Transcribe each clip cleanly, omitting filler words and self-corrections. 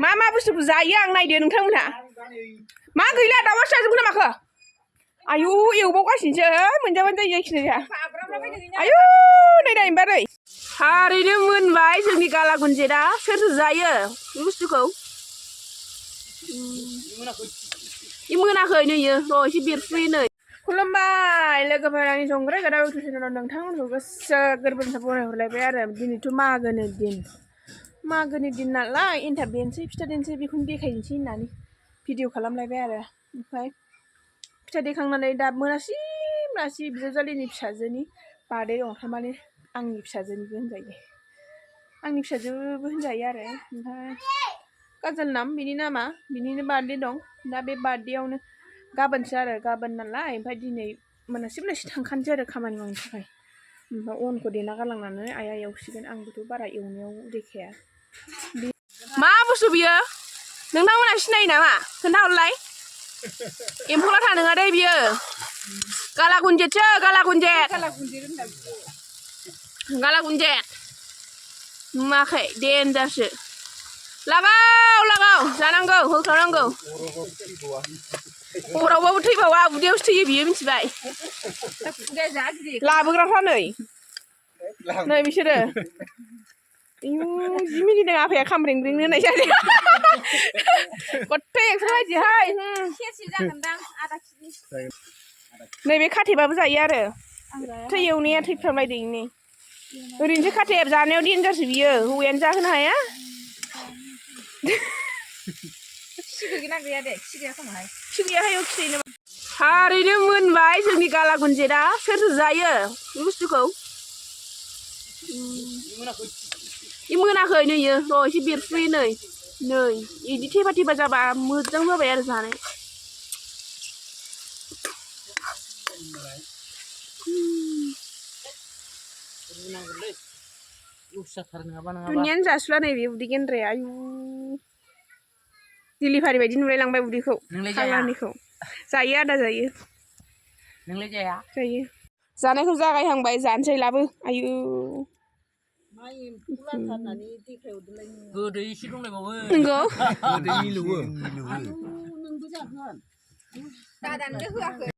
मा बुस्थुखौ जायो आं नायदो नोंथांमोनहा मा गैला दाउआ जाजोबगोन ना माखो आयु एवबावगासिनोसो मोनजाबानो जायो जायखिजाया आयु नै नायनोबा नै थारैनो मोनबाय जोंनि गाला गुनजेतआ सोरथो जायो बे बुस्थुखौ मोनाखै नैयो र' एसे बेरफुयो नै खुलुमबाय लोगोफोर आंनि संग्राय गोदाव इउटुब चेनेलाव नोंथांमोनखौ गोसो गोरबोनिफ्राय बरायहरलायबाय आरो दिनैथ' मागोनि दिन नालाय एन्थाब देनोसै फिथा देनोसै बेखौनो देखायनोसै होननानै भिडिअ खालामलायबाय आरो ओमफ्राय फिथा देखांनानै दा मोनासि बिजावजालिनि फिसाजोनि बार्थडे दं थारमाने आंनि फिसाजोनिबो होनजायो आंनि फिसाजोबो होनजायो आरो ओमफ्राय काजोल नाम बिनि नामा बिनिनो बार्थडे दं दा बे बार्थडेआवनो गाबोनसो आरो गाबोन नालाय ओमफ्राय दिनै मोनासि थांखानोसै आरो खामानि मावनो थाखाय ओमफ्राय अनखौ देना गालांनानै आइआ एवसिगोन आंबोथ' बारा एवनायाव देखाया मा बुस्थु बियो नोंथांमोनहा सिनायो नामा खोन्थाहरलाय एम्फौ लाथा नङा दै बियो गाला गुनजेतसो गाला गुनजेत नुवाखै देन्जारसो लागाव जानांगौ होख्रावनांगौ अरावबाबो थैबावा उदैयावसो थैयो बियो मिथिबाय लाबोग्राफ्रा नै बिसोरो जि मिनिदों आफाया खामब्रेंब्रेंनो होननाय जादों गथै एक्स'बायदिहाय नैबे खाथेबाबो जायो आरो थै एवनाया थैफ्रामलायदों नै ओरैनोसो खाथेब जानायाव देन्जारसो बियो हौवायानो जाहोनो हाया थारैनो मोनबाय जोंनि गाला गुनजेतआ सोरथो जायो बे बुस्थुखौ मोनाखै नैयो र' एसे बेरफुयो नै बिदि थेबा जाबा मोजां जाबाय आरो जानो दुनियानो जासुला नैबे उदै गेन्द्राया आयु डिलिभारि बायदि नुलायलांबाय उदैखौ फाग्लानिखौ जायो आदा जायो नोंलाय जाया जायो जानायखौ जागायहांबाय जानोसै लाबो आयु गोदै एसे दंलायबावो नंगौ गोदै मिलौवो नोंबो जागोन दादानोबो होआखै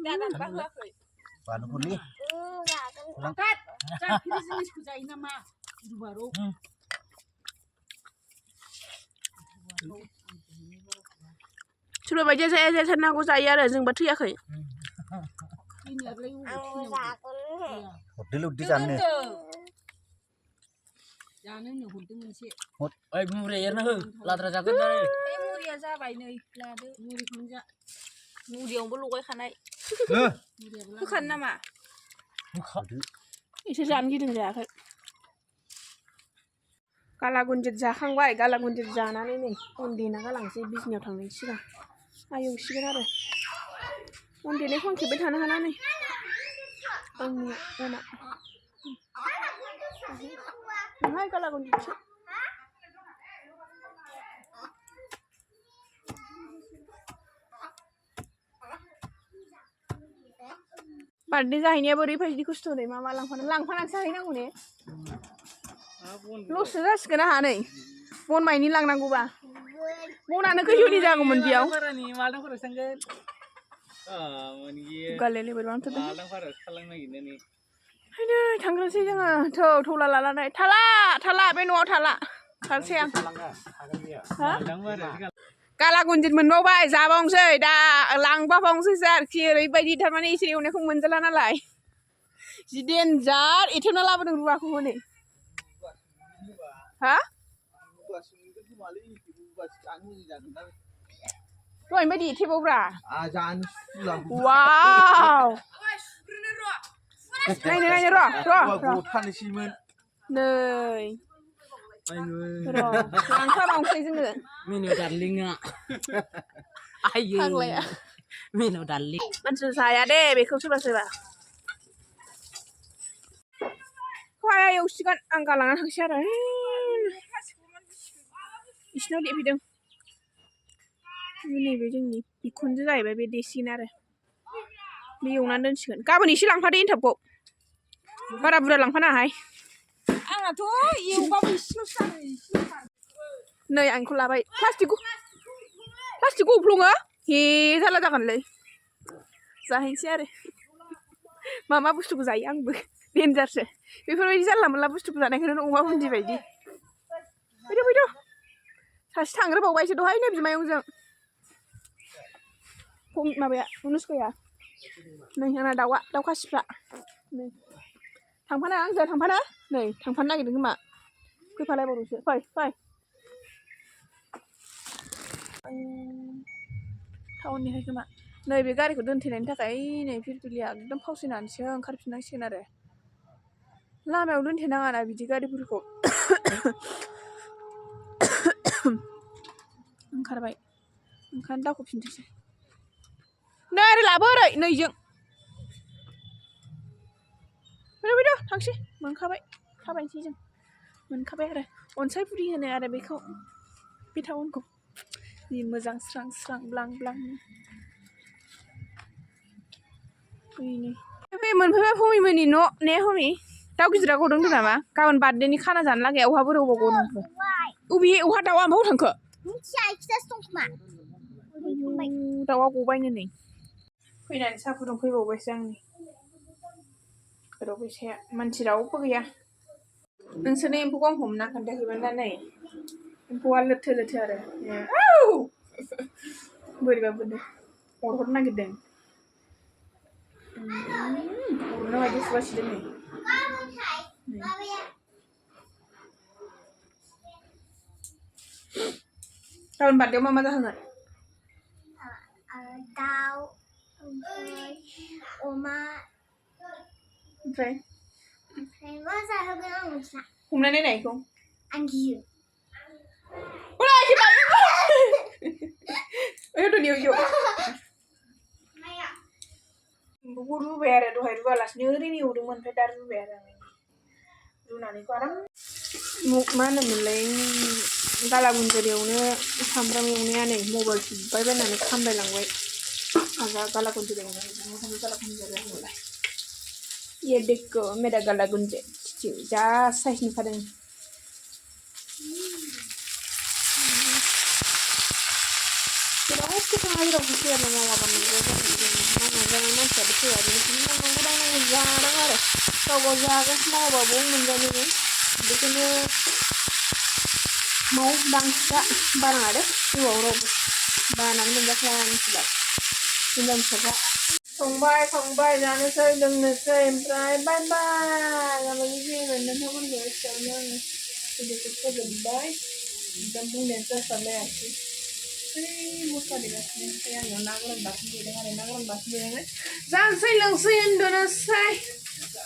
दादानोबा होआखै बानलुखौलै जाफेरि जिनिसखौ जायो नामा रुबारौ सोरबा बायदिया जाया जाथारनांगौ जायो आरो जोंबा थैयाखै हरदोलै जानो हरदों मोनसे ओइ मुरिया एरना हो लाद्रा जागोन आरो मुरिया जाबाय नै लादो मुरिखौनो जा मुरियावबो लगायखानाय होखानो नामा एसे जानो गिदिं जायाखै गाला गुनजेत जाखांबाय गाला गुनजेत जानानै नै अन देना गालांसै बिजनियाव थांनायनि सिगां एवसिगोन आरो अन देनायखौ आं खेबबाय थानो हाना नै आंनि अना नोंहाय गाला गुनजेतसो बार्थडे जाहैनाया बोरैबायदि खस्थ' नै मा लांफानानै जाहैनांगौ ने लससो जासिगोन आंहा नै बन माइनि लांनांगौबा बनानो खैजौनि जागौमोन बेयाव थांग्रोसै जोङो थौला लानानै थाला बे न'आव थाला थांसै आं गाला गुनजेत मोनबावबाय जाबावनोसै दा लांबावनोसै आरोखि ओरैबायदि थारमाने एसे एवनायखौ मोनजाला नालाय जि देन्जार एथेबना लाबोदों रुवाखौ हनै हा दहायनि बायदि एथेबावब्रा वाव नायनो र' नै लांखाबावनोसै जोङो मेनु दार्लिंआ फाग्लाया मेनु दार्लिं मानसि जाया दे बेखौ सोरबा खौहाय एवसिगोन आं गालांना थांसै आरो इसिनाव देफैदों नैबे जोंनि बिखुनजो जाहैबाय बे देसिगोन आरो बे एवनानै दोनसिगोन गाबोन एसे लांफादो एन्थाबखौ बारा बुरजा लांफानाङाहाय आंनाथ' एवबाबो एसेल'सो जादों नै आं बेखौ लाबाय प्लास्टिकखौ उफ्लङो हे जाला जागोनलै जाहैनोसै आरो मा बुस्थुखौ जायो आंबो डेन्जारसो बेफोरबायदि जानला मोनला बुस्थुखौ जानायखौनो अमा बुन्दि बायदि फैद' सासे थांग्रोबावबायसो दहायनो बिमायंजों माबाया अनुष्काया नै आंना दाउ खासिफ्रा नै थांफाना आंजों थांफाना नै थांफानो नागिरदों खोमा फैफालायबावदोंसो फै टाउननिहाय खोमा नैबे गारिखौ दोनथेनायनि थाखाय नै फिरफिलिया एकदम फावसायनानैसो ओंखारफिननांसिगोन आरो लामायाव दोनथेनाङाना बिदि गारिफोरखौ ओंखारबाय ओंखारनो दावखोफिनथोंसै नै आरो लाबो ओरै नैजों फैद' थांसै मोनखाबाय थाबायनोसै जों मोनखाबाय आरो अनसायफुरि होनो आरो बेखौ बे टाउनखौ जि मोजां स्रां स्रां ब्लां ब्लां मोनफैबाय हमिमोननि न' ने हमि दाउ गिदिरा गदों होनदों नामा गाबोन बार्थडेनि खाना जानो लागै अहा बोरै अबाव गदोंखो अहा दाउआ ओमफ्राय अबाव थांखो दाउआ गबायनो नै फैनानै साहा फुदुंफैबावबायसो आंनि फैसाया मानसि रावबो गैया नोंसोरनो एम्फौखौ आं हमना खोन्थाहैबाय दा नै एम्फौआ लोथो आरो बोरैबा बोरदों अरहरनो नागिरदों अरनो बायदि फुगासिनो नै गाबोन बार्थडेआव मा जाहोगोन दाउ अमा ओमफ्राय मा जाहोगोन आं मिथिला हमनानै नायखौ आं गियो एम्फौखौ रुबाय आरो दहाय रुवालासिनो ओरैनो एवदोंमोन ओमफ्राय दा रुबाय आरो आं रुनानैखौ आराम मा होनोमोनलाय गाला गुन्जेर एवनो सामब्राम एवनाया नै मबाइल थुबाय बायनानै खामलायलांबाय गाला गुन्जेर एवनाय गाला गुन्जेर एवनाय ये देखो मेरा गाला गुन्जेर जा साइज नुखादों जेरावखि थाङा जेरावखि फैया मावाबानो मानसियाबो फैया बेनिखायनो मावनांगौ जादों आरो गाव जागोन मावाबाबो मोनजानो बेखौनो दांसिया बानाङा दे जिउआव रावबो बानानै मोनजाखाया मिथिबाय हिनजाव फिसाफ्रा संबाय जानोसै लोंनोसै ओमफ्राय बाय गाबोन फैगोन नोंथांमोनखौ एसेयावनो आङो भिडिअखौ फोजोबबाय एकदम बुंनायानो जास्लाबलायासै मस्ला देगासिनो ओमफ्राय आङो ना गोरान बाथोन देदों आरो ना गोरान बाथोन देनानै जानोसै लोंसै उन्दुनोसै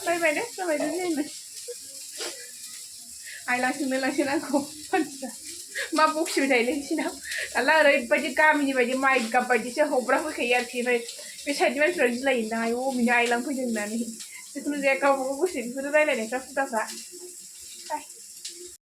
बाय दे जाबाय दे जाहैबाय आइलांसो नांगौ मानसिया मा बखिबाय थायोलै बिसिनाव दाला ओरैबायदि गामिनि बायदि माइ गाब बायदिसो हब्रा फैखायो आरोखि ओमफ्राय बे साइडनि मानसिफ्रा गिलायो ना आयौ बिनो आइलां फैदों होननानै जिखुनु जाया गावबा गाव गोसो बेफोरो रायलायनायफ्रा हुदाफ्रा